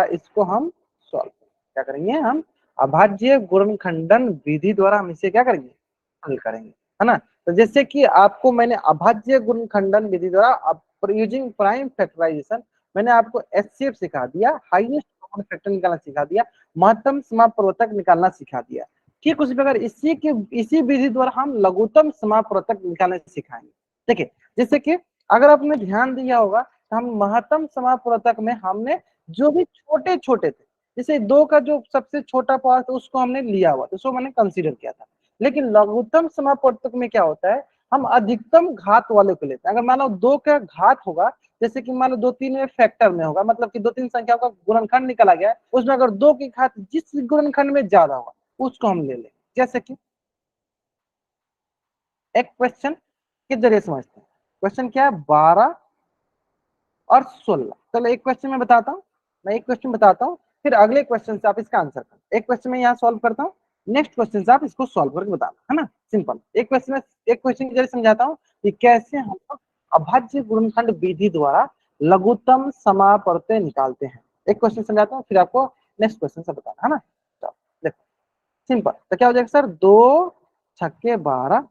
इसको हम सॉल्व क्या करेंगे, हम अभाज्य गुणनखंडन विधि द्वारा हम इसे क्या करेंगे, हल करेंगे, है ना। तो जैसे कि आपको मैंने अभाज्य गुणनखंडन विधि द्वारा यूजिंग प्राइम फैक्टराइजेशन मैंने आपको एचसीएफ सिखा दिया, हाईएस्ट कॉमन फैक्टर निकालना सिखा दिया, महत्तम समापवर्तक निकालना सिखा दिया। ठीक उसी प्रकार इसी विधि द्वारा हम लघुत्तम समापवर्तक निकालना सिखाएंगे। देखिए जैसे कि अगर आपने ध्यान दिया होगा तो हम महत्तम समापवर्तक में हमने जो भी छोटे छोटे थे, जैसे 2 का जो सबसे छोटा पार्ट उसको हमने लिया हुआ तो उसको मैंने कंसीडर किया था। लेकिन लघुत्तम समापवर्तक में क्या होता है, हम अधिकतम घात वाले को लेते हैं। अगर मान लो 2 का घात होगा, जैसे कि मान लो 2-3 में फैक्टर में होगा, मतलब कि 2-3 संख्याओं का गुणनखंड निकाला गया है, उसमें अगर 2 की घात जिस गुणनखंड में ज्यादा होगा उसको हम ले लें। जैसे कि एक क्वेश्चन के जरिए समझते हैं। क्वेश्चन क्या है, 12 और 16। चलो एक क्वेश्चन मैं बताता हूँ, मैं एक क्वेश्चन बताता हूँ, फिर अगले क्वेश्चन से आप इसका आंसर करें। एक क्वेश्चन में यहाँ सॉल्व करता हूँ, नेक्स्ट क्वेश्चन से आप इसको सॉल्व करके बताना, है ना, सिंपल। एक क्वेश्चन के जरिए समझाता हूँ कि कैसे हम अभाज्य गुणनखंड विधि द्वारा लघुत्तम समापवर्तक निकालते हैं। एक क्वेश्चन समझाता हूँ, फिर आपको नेक्स्ट क्वेश्चन से बताना, है ना। चलो देखो सिंपल, तो क्या हो जाएगा सर, 2 छक्के 12,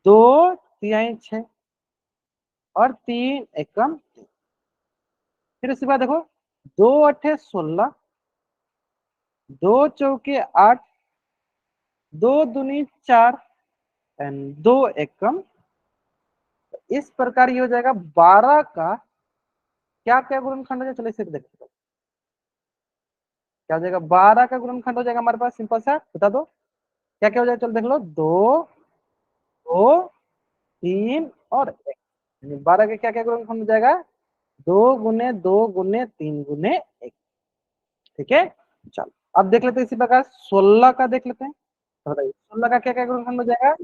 2 तिहाई 6 और 3 एकम 3। फिर उसके बाद देखो 2 अठे 16, 2 चौके 8, 2 दूनी 4 एंड 2 एकम। इस प्रकार ये हो जाएगा 12 का क्या क्या गुणनखंड हो जाएगा, चलो इसे देखते हैं क्या हो जाएगा। 12 का गुणनखंड हो जाएगा हमारे पास, सिंपल सा बता दो क्या क्या हो जाएगा, चलो देख लो, 2 2 3 और 1। 12 का क्या क्या गुणनखंड हो जाएगा, 2 गुने 2 गुने 3 गुने 1। ठीक है, चलो अब देख लेते हैं इसी प्रकार 16 का देख लेते हैं। तो बताइए 16 का क्या क्या गुणनखंड हो जाएगा,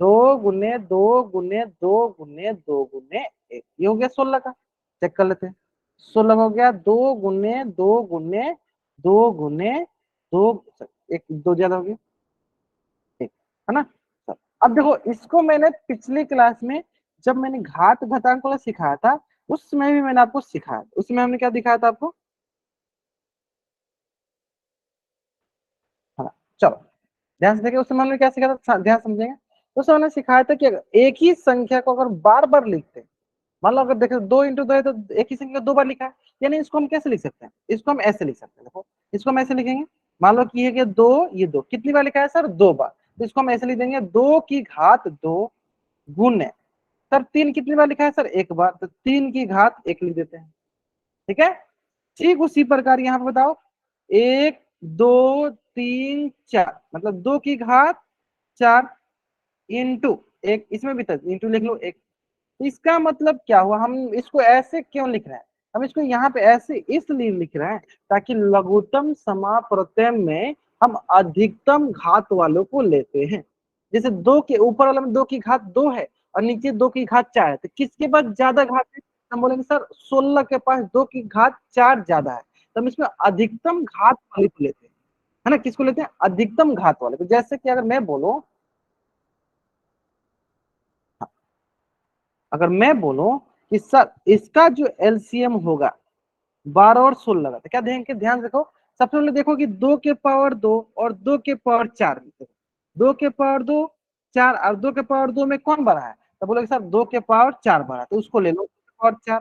2 गुने 2 गुने 2 गुने 2 गुने 1। ये हो गया 16 का, चेक कर लेते हैं। 16 हो गया 2 गुने 2 गुने 2 गुने 2, एक 2 ज्यादा हो गया, एक, है ना। तो अब देखो इसको मैंने पिछली क्लास में जब मैंने घात घातांक वाला सिखाया था, उस समय भी मैंने आपको सिखाया, उसमें हमने क्या दिखाया था आपको, है ना। चलो ध्यान से देखिए उस समय हमने क्या सिखाया था, ध्यान समझेंगे। उस समय हमने सिखाया था कि अगर एक ही संख्या को अगर बार बार लिखते हैं, मान लो अगर देखें 2 × 2 है तो एक ही संख्या 2 बार लिखा है, यानी इसको हम कैसे लिख सकते हैं, इसको हम ऐसे लिख सकते हैं। देखो इसको हम ऐसे लिखेंगे, मान लो कि ये 2 ये 2 कितनी बार लिखा है सर, 2 बार, तो इसको हम ऐसे लिख देंगे 2 की घात 2 गुने, सर 3 कितनी बार लिखा है सर, 1 बार, तो 3 की घात 1 लिख देते हैं। ठीक है, ठीक उसी प्रकार यहाँ पे बताओ 1 2 3 4, मतलब 2 की घात 4 इंटू 1, इसमें भी तक इंटू लिख लो 1। तो इसका मतलब क्या हुआ, हम इसको ऐसे क्यों लिख रहे हैं, हम इसको यहाँ पे ऐसे इसलिए लिख रहे हैं ताकि लघुत्तम समापवर्तक में हम अधिकतम घात वालों को लेते हैं। जैसे 2 के ऊपर वाला में 2 की घात 2 है और नीचे 2 की घात 4 है, तो किसके पास ज्यादा घात है, हम बोलेंगे सर 16 के पास 2 की घात 4 ज्यादा है, तो हम इसमें अधिकतम घात वाले को लेते हैं, है ना। किसको लेते हैं, अधिकतम घात वाले को। जैसे कि अगर मैं बोलूं, अगर मैं बोलूं कि सर इसका जो एलसीएम होगा 12 और 16 का, तो क्या ध्यान रखो, सबसे पहले देखो कि 2 के पावर 2 और 2 के पावर 4, 2 के पावर 2 4 और 2 के पावर 2 में कौन बड़ा है, तो बोलोगे सर 2 के पावर 4 बड़ा, तो उसको ले लो पावर 4।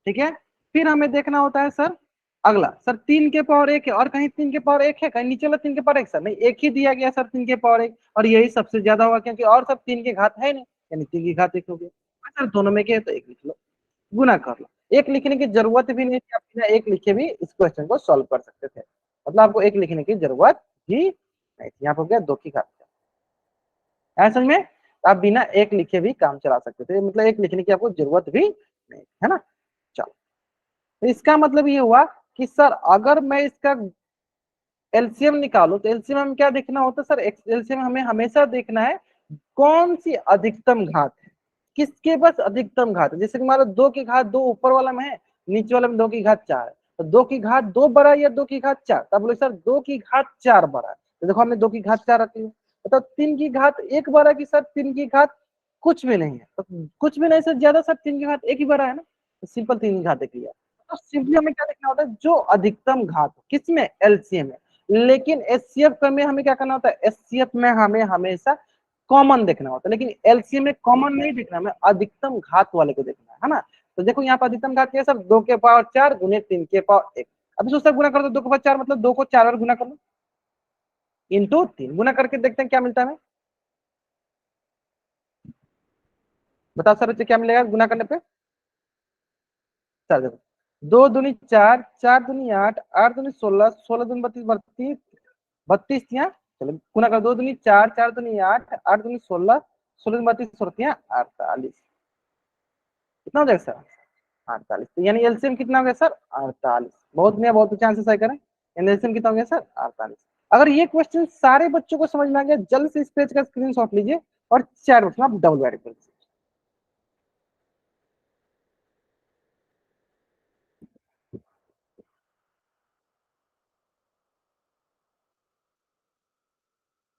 ठीक है, फिर हमें देखना होता है सर अगला, सर 3 के पावर 1 है और कहीं 3 के पावर 1 है, कहीं नीचे वाला 3 के पावर 1, सर नहीं, एक ही दिया गया सर 3 के पावर 1, और यही सबसे ज्यादा होगा क्योंकि और सब 3 के घात है नहीं, यानी 3 की घात 1 हो गया। सर दोनों में के तो 1 लिख लो, गुना कर लो। एक लिखने की जरूरत भी नहीं थी, आप बिना एक लिखे भी इस क्वेश्चन को सॉल्व कर सकते थे, मतलब आपको एक लिखने की जरूरत भी नहीं थी। यहाँ पर गया 2 की घात, ऐसा में आप बिना एक लिखे भी काम चला सकते थे, मतलब एक लिखने की आपको जरूरत भी नहीं, है ना। चलो तो इसका मतलब ये हुआ कि सर अगर मैं इसका एलसीएम निकालू तो एलसीएम में क्या देखना होता है सर, एलसीएम हमें हमेशा देखना है कौन सी अधिकतम घात है, किसके पास अधिकतम घात है। जैसे कि मान लो 2 की घात 2 ऊपर वाला में है, नीचे वाला में 2 की घात 4 है, तो 2 की घात 2 बड़ा है या 2 की घात 4, तब बोले सर 2 की घात 4 बड़ा है, तो देखो हमने 2 की घात 4 रखी है। तो 3 की घात 1 बड़ा की सर 3 की घात कुछ भी नहीं है, तो कुछ भी नहीं सर, ज्यादा सर 3 की घात 1 ही बड़ा है ना, तो सिंपल 3 की घात 1 लिया। तो सिंपली हमें क्या देखना होता है, जो अधिकतम घात किसमें, एलसीएम में। लेकिन एचसीएफ में हमें क्या करना होता है, एचसीएफ में हमें हमेशा कॉमन देखना होता है, लेकिन एलसीएम में कॉमन नहीं देखना, हमें अधिकतम घात वाले को देखना है ना। तो देखो यहाँ पर अधिकतम घात क्या है सर, 2 के पावर 4 गुने 3 के पावर 1। अभी सोचता गुना कर दो, 2 के पावर 4 मतलब 2 को 4 बार गुना कर लो, इंटू 3 गुना करके देखते हैं क्या मिलता है हमें। बताओ सर बच्चे क्या मिलेगा गुना करने पे। चल देखो, 2 दूनी 4, 4 दूनी 8, 8 दूनी 16, 16 दूनी 32, 32 32 थिया। चलो गुना कर, 2 दूनी 4, 4 दूनी 8, 8 दूनी 16, 16 दूनी 32 सोलह 48। कितना हो जाएगा सर, 48। तो यानी एलसीएम कितना हो गया सर, 48। बहुत नया, बहुत अच्छे आंसर सही करें। एलसीएम कितना हो गया सर, 48। अगर ये क्वेश्चन सारे बच्चों को समझ में आ गया, जल्द से इस पेज का स्क्रीनशॉट लीजिए और चैट बॉक्स में आप डबल वेरीफाई करिए।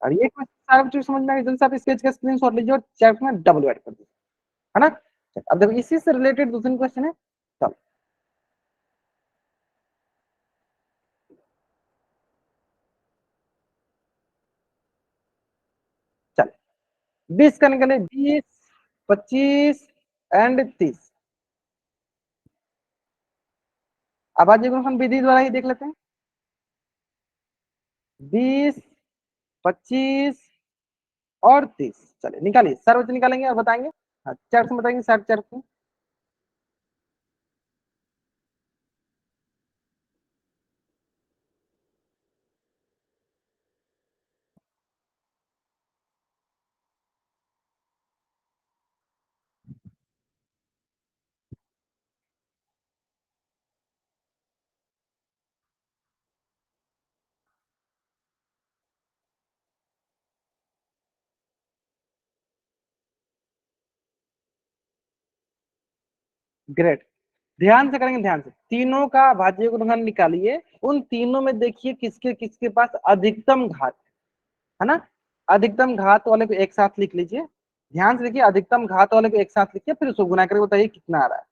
और ये क्वेश्चन सारे बच्चों को समझ में आ गया, जल्द से आप इस पेज का स्क्रीनशॉट लीजिए और चैट में डबल वेरीफाई कर दीजिए, है ना। अब देखो इसी से रिलेटेड दूसरी क्वेश्चन है। चलो चलो 20 का निकले, 20, 25 एंड 30। अब आज गुणनफल विधि द्वारा ही देख लेते हैं। 20, 25 और 30, चलिए निकालिए, सर्वोच्च निकालेंगे और बताएंगे। हाँ चार से बताएंगे, 60 4 से। ग्रेट, ध्यान से करेंगे, ध्यान से। तीनों का भाज्य गुणनफल निकालिए, उन तीनों में देखिए किसके किसके पास अधिकतम घात है ना। अधिकतम घात वाले को एक साथ लिख लीजिए, ध्यान से देखिए, अधिकतम घात वाले को एक साथ लिखिए, फिर उसको गुना करके बताइए कितना आ रहा है।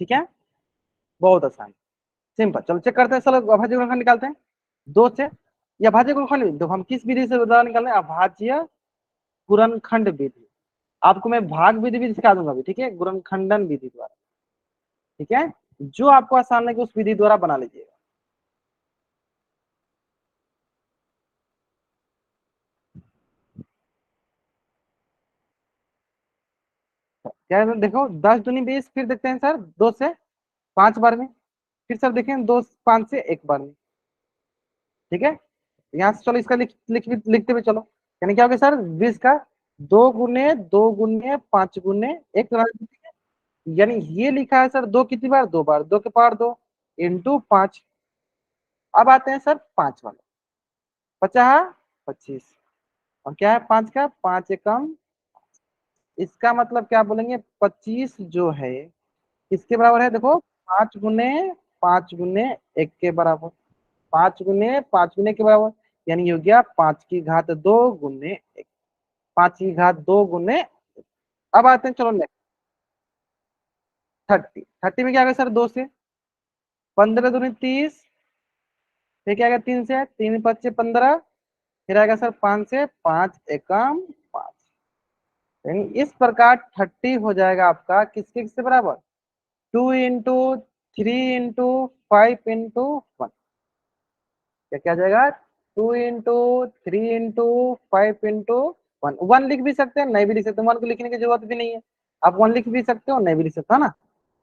ठीक है, बहुत आसान, सिंपल। चलो चेक करते हैं, चलो अभाज्य गुणनखंड निकालते हैं। दो से, या अभाज्य गुणनखंड देखो हम किस विधि से बता निकाल रहे हैं, अभाज्य गुणनखंड विधि। आपको मैं भाग विधि भी सिखा दूंगा अभी, ठीक है, गुणनखंडन विधि द्वारा, ठीक है। जो आपको आसान लगे उस विधि द्वारा बना लीजिएगा। क्या है, देखो 10 दूनी 20, फिर देखते हैं सर 2 से 5 बार में, फिर सर देखें 2 5 से 1 बार में, ठीक है। यहाँ से चलो इसका लिखते हुए चलो, यानी क्या हो गया सर, 20 का 2 गुने 2 गुने 5 गुने 1, यानी ये लिखा है सर 2 कितनी बार, 2 बार, 2 के पावर 2 इंटू 5। अब आते हैं सर 5 वाले, 50 25, और क्या है 5 का 5 एकम, इसका मतलब क्या बोलेंगे, 25 जो है किसके बराबर है, देखो 5 गुने 5 गुने 1 के बराबर, 5 गुने 5 गुने के बराबर, यानी ये हो गया 5 की घात 2 गुने 1, 5 की घात 2 गुने। अब आते हैं चलो नेक्स्ट, 30, 30 में क्या आएगा सर, 2 से, 15 दूनी 30, फिर क्या आएगा 3 से, 3 5 15, फिर आएगा सर 5 से, 5 एकम 5, यानी इस प्रकार 30 हो जाएगा आपका किसके किसके बराबर, 2 इंटू 3 इंटू 5 इंटू 1। क्या क्या आ जाएगा, 2 इंटू 3 इंटू 5 इंटू 1, 1 लिख भी सकते हैं, नहीं भी लिख सकते, 1 को लिखने की जरूरत भी नहीं है, आप 1 लिख भी सकते हो, नहीं भी लिख सकते हो ना।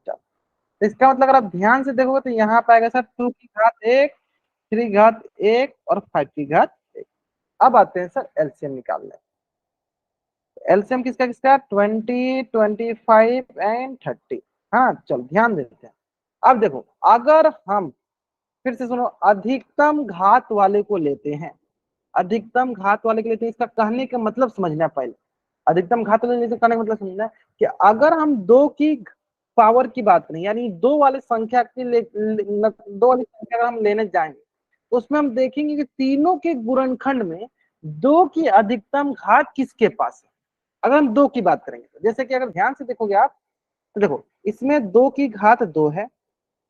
चलो, तो इसका मतलब अगर आप ध्यान से देखोगे तो यहाँ पाएगा सर 2 की घात 1, 3 घात 1 और 5 की घात 1। अब आते हैं सर एलसीएम निकालने। एलसीएम किसका किसका, 20 25 एंड 30। हाँ चलो ध्यान देते हैं, अब देखो, अगर हम फिर से सुनो, अधिकतम घात वाले को लेते हैं, अधिकतम घात वाले के लेते हैं, इसका कहने का मतलब समझना पहले। अधिकतम घात वाले कहने का मतलब समझना है कि अगर हम दो की पावर की बात करें, यानी दो वाले संख्या की दो वाली संख्या अगर हम लेने जाएंगे, तो उसमें हम देखेंगे कि तीनों के गुणनखंड में दो की अधिकतम घात किसके पास है। अगर हम दो की बात करेंगे, तो जैसे कि अगर ध्यान से देखोगे आप, तो देखो इसमें दो की घात दो है,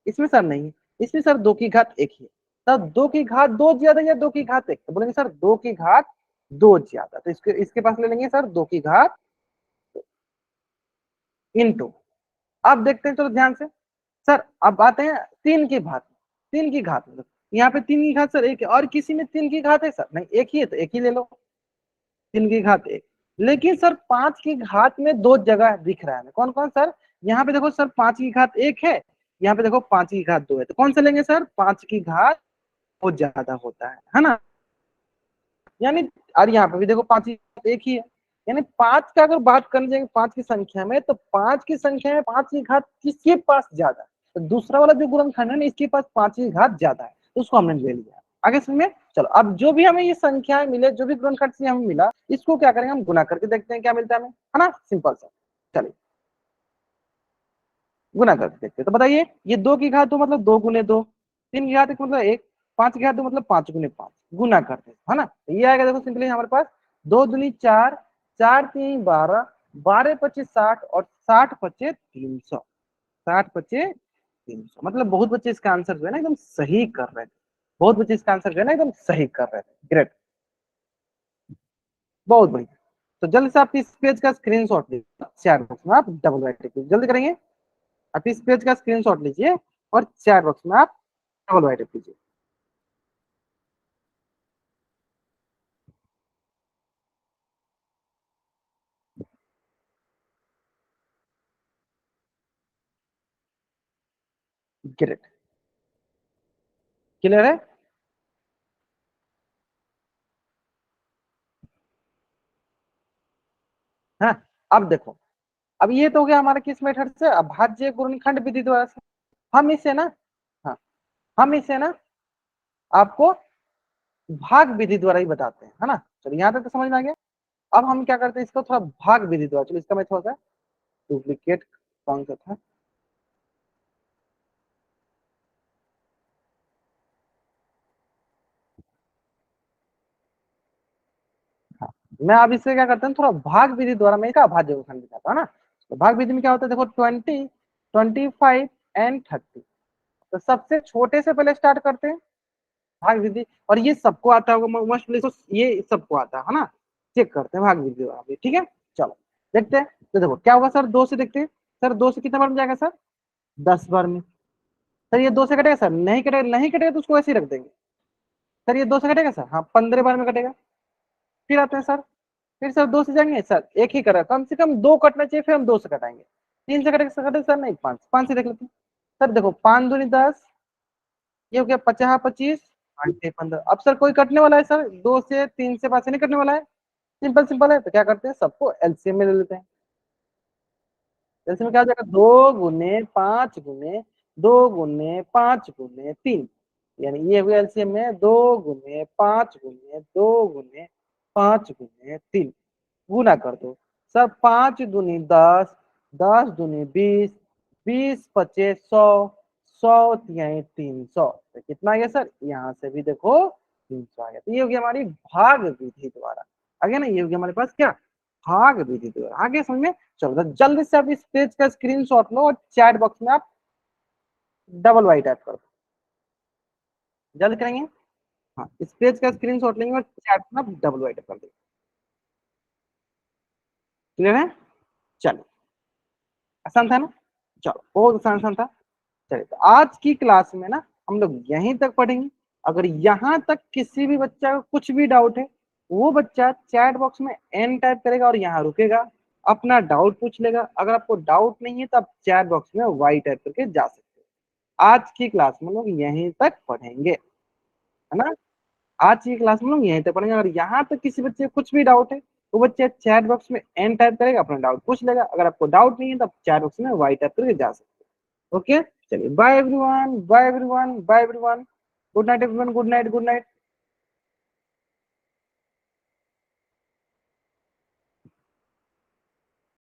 इसमें सर नहीं है, इसमें सर दो की घात एक ही है। तब दो की घात दो ज्यादा या दो की घात एक, तो बोलेंगे सर दो की घात दो ज्यादा, तो इसके इसके पास ले लेंगे सर दो की घात इंटू। अब देखते हैं चलो ध्यान से, सर अब आते हैं तीन की घात, तीन की घात मतलब यहाँ पे तीन की घात सर एक है, और किसी में तीन की घात है सर नहीं, एक ही है तो एक ही ले लो, तीन की घात एक। लेकिन सर पांच की घात में दो जगह दिख रहा है, कौन कौन सर, यहाँ पे देखो सर पांच की घात एक है, यहाँ पे देखो पांच की घात दो है, तो कौन सा लेंगे सर, पांच की घात बहुत ज्यादा होता है ना, यानी, और यहाँ पे भी देखो पांच की घात एक ही है, यानी पांच का अगर बात करने जाएंगे पांच की संख्या में, तो पांच की संख्या में पांच की घात किसके पास ज्यादा है, तो दूसरा वाला जो गुणनखंड है ना, इसके पास पांच की घात ज्यादा है, तो उसको हमने ले लिया। आगे समझ में, चलो अब जो भी हमें ये संख्याएं मिले, जो भी गुणनखंड से हमें मिला, इसको क्या करेंगे, हम गुना करके देखते हैं क्या मिलता है हमें, है ना, सिंपल सा। चलिए गुना करके देखते हैं, तो बताइए, ये दो की घात दो मतलब दो गुने दो, तीन की घात एक मतलब एक, पांच की घात दो मतलब पांच गुने पांच, गुना करते हैं, है ना, तो ये आएगा देखो सिंपली हमारे पास, दो दूनी चार, चार तीन बारह, बारह पच्चीस साठ, और साठ पच्चे 300, साठ पच्चे 300, मतलब बहुत बच्चे इसका आंसर जो है ना एकदम सही कर रहे थे, बहुत बच्चे इसका आंसर जो है ना एकदम सही कर रहे थे, ग्रेट, बहुत बढ़िया। तो जल्दी से आप इस पेज का स्क्रीनशॉट लीजिए, चैट बॉक्स में आप डबल राइट कीजिए, जल्दी करेंगे, आप इस पेज का स्क्रीनशॉट लीजिए और चैट बॉक्स में आप डबल राइट कीजिए। ग्रेट, क्लियर है। हाँ, अब देखो, अब ये तो हो गया हमारा किस मेथड से, अभाज्य गुणनखंड विधि द्वारा से। हम इसे ना, हाँ, हम इसे ना आपको भाग विधि द्वारा ही बताते हैं, है ना, चलो यहाँ तक तो समझ में आ गया। अब हम क्या करते हैं, इसको थोड़ा भाग विधि द्वारा, चलो इसका मैं थोड़ा सा डुप्लीकेट कौन सा था, हाँ, मैं अब इससे क्या करता हूँ, थोड़ा भाग विधि द्वारा मैं इसका अभाज्य गुणनखंड दिखाता हूँ ना। तो भाग विधि में क्या होता है, देखो 20, 25 एंड 30, तो सबसे छोटे से पहले स्टार्ट करते हैं भाग विधि, और ये सबको आता होगा मोस्टली, तो ये सबको आता है ना, चेक करते हैं भाग विधि द्वारा, ठीक है, चलो देखते हैं। तो देखो क्या होगा सर, दो से देखते हैं, सर दो से कितना बार में जाएगा सर, 10 बार में। सर ये दो से कटेगा सर, नहीं कटेगा, नहीं कटेगा तो उसको ऐसे ही रख देंगे। सर ये दो से कटेगा सर, हाँ 15 बार में कटेगा। फिर आते हैं सर, फिर सर दो से जाएंगे सर, एक ही करा, कम से कम दो कटना चाहिए, फिर हम दो से कटाएंगे। तीन से कटेगा सर, कटेगा सर नहीं, पांच, पांच से देख लेते हैं। सर देखो पांच दूनी 10, ये हो गया, पचास पच्चीस, आठ 15, अब सर कोई कटने वाला है सर, दो से तीन से पांच से नहीं कटने वाला है, सिंपल सिंपल है, तो क्या करते हैं सबको एलसीएम में ले लेते हैं। एलसीएम में क्या हो जाएगा, दो गुने पांच गुने दो गुने पांच गुने तीन, यानी ये हुआ एलसीएम में दो गुने पांच गुने दो गुने पांच गुने तीन, गुना कर दो। सब पांच दूनी 10, 10 दूनी 20, 20 पचे 100, 100 तिहाई 300, तो कितना आ गया सर, यहाँ से भी देखो 300 आ गया, तो ये हो गया हमारी भाग विधि द्वारा। आ गया ना, ये हो गया हमारे पास क्या, भाग विधि द्वारा। आगे समझ में, चलो तो जल्दी से आप इस पेज का स्क्रीनशॉट लो और चैट बॉक्स में आप डबल वाई टाइप करो, जल्द करेंगे। हाँ, इस पेज का स्क्रीनशॉट लेंगे और चैट में आप डबल वाई टाइप कर देंगे, क्लियर है। चलो, आसान था ना, चलो बहुत आसान आसान था। चलिए, तो आज की क्लास में ना हम लोग यहीं तक पढ़ेंगे। अगर यहाँ तक किसी भी बच्चा को कुछ भी डाउट है, वो बच्चा चैट बॉक्स में एन टाइप करेगा और यहाँ रुकेगा, अपना डाउट पूछ लेगा। अगर आपको डाउट नहीं है तो आप चैट बॉक्स में वाई टाइप करके जा सकते हो। आज की क्लास में लोग यहीं तक पढ़ेंगे, है ना, आज की क्लास में लोग यहीं तक पढ़ेंगे। अगर यहाँ तक किसी बच्चे को कुछ भी डाउट है, वो बच्चे चैट बॉक्स में एन टाइप करेगा, अपना डाउट पूछ लेगा। अगर आपको डाउट नहीं है तो आप चैट बॉक्स में वाई टाइप करके जा सकते हो। ओके। चलिए bye everyone, bye everyone, bye everyone. Good night everyone, good night, good night.